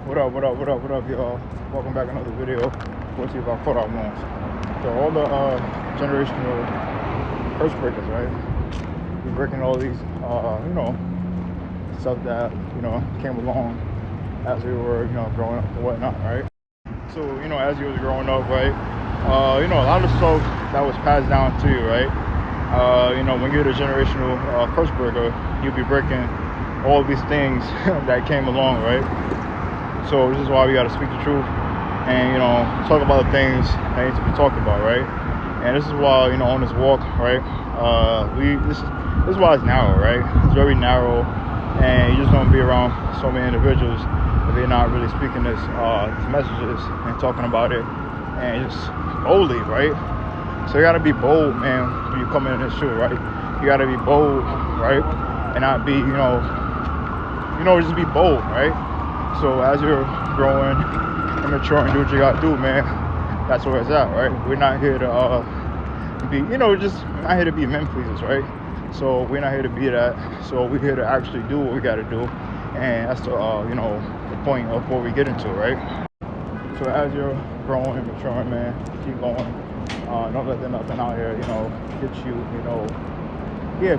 What up, y'all? Welcome back to another video. We'll see about caught out wounds. So all the generational curse breakers, right? We're breaking all these, stuff that, came along as we were, growing up and whatnot, right? So, as you was growing up, right? A lot of stuff that was passed down to you, right? When you're the generational curse breaker, you'll be breaking all these things that came along, right? So this is why we got to speak the truth and, talk about the things that need to be talked about, right? And this is why, on this walk, right, this is why it's narrow, right? It's very narrow, and you just don't be around so many individuals if they're not really speaking these messages and talking about it and just boldly, right? So you got to be bold, man, when you come in this shoe, right? You got to be bold, right? And not be, just be bold, right? So as you're growing and maturing, do what you gotta do, man. That's where it's at, right? We're not here to be, just not here to be men pleasers, right? So we're not here to be that. So we're here to actually do what we gotta do, and that's the the point of what we get into, right? So as you're growing and maturing, man, keep going. Don't let nothing out here, get you,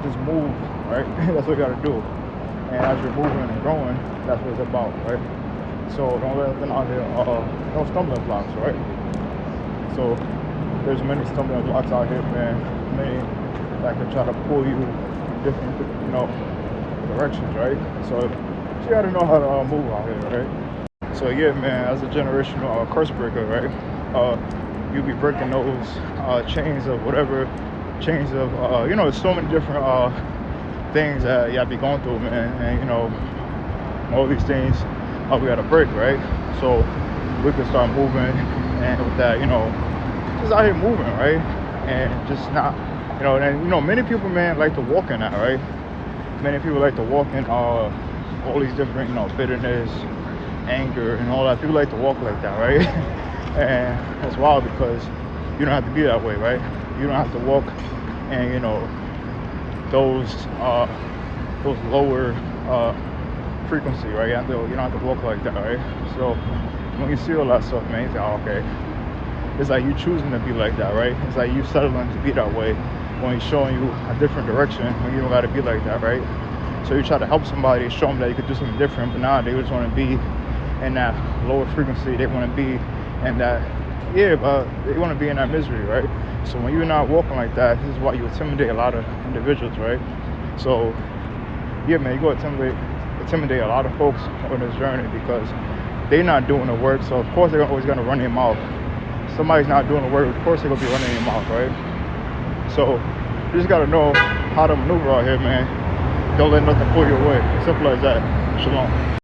just move, right? That's what you gotta do. And as you're moving and growing, that's what it's about, right? So don't let them out here, no stumbling blocks, right? So there's many stumbling blocks out here, man. Many that can try to pull you in different, directions, right? So you gotta know how to move out here, right? So yeah, man, as a generational curse breaker, right? You'll be breaking those chains of there's so many different things that y'all be going through, man, and all these things we gotta break, right? So we can start moving, and with that, just out here moving, right? And just not, many people, man, like to walk in that, right? Many people like to walk in all these different, bitterness, anger, and all that. People like to walk like that, right? And that's wild because you don't have to be that way, right? You don't have to walk and those lower frequency, right? You don't have to walk like that, right? So when you see all that stuff, man, you think, oh, okay, it's like you choosing to be like that, right? It's like you settling to be that way when he's showing you a different direction when you don't got to be like that, right? So you try to help somebody, show them that you could do something different, but now they just want to be in that lower frequency. They want to be in that, but they want to be in that misery, right? So when you're not walking like that, this is why you intimidate a lot of individuals, right? So yeah, man, you go intimidate a lot of folks on this journey because they're not doing the work. So of course they're always gonna run their mouth. Somebody's not doing the work, of course they're gonna be running their mouth, right? So you just gotta know how to maneuver out here, man. Don't let nothing pull you away. Simple as that. Shalom.